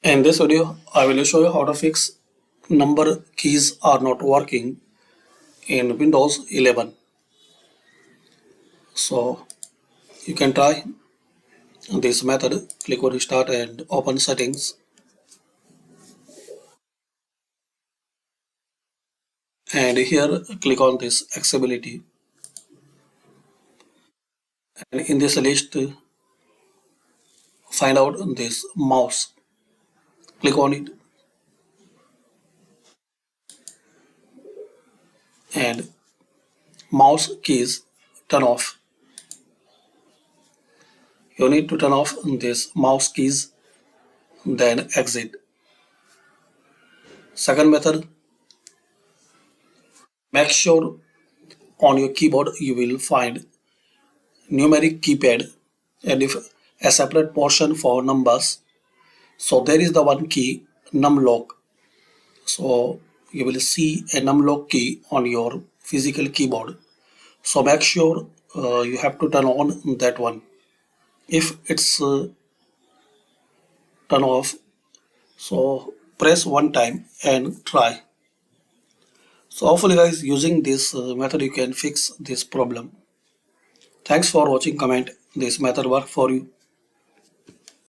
In this video, I will show you how to fix number keys are not working in Windows 11. So you can try this method. Click on Start and open Settings. And here click on this Accessibility. And in this list, find out this mouse. Click on it and mouse keys turn off. You need to turn off this mouse keys, then exit. Second method, make sure on your keyboard you will find numeric keypad and if a separate portion for numbers. So there is the one key numlock. So you will see a numlock key on your physical keyboard. So make sure you have to turn on that one. If it's turn off, so press one time and try. So hopefully guys, using this method you can fix this problem. Thanks for watching. Comment this method work for you.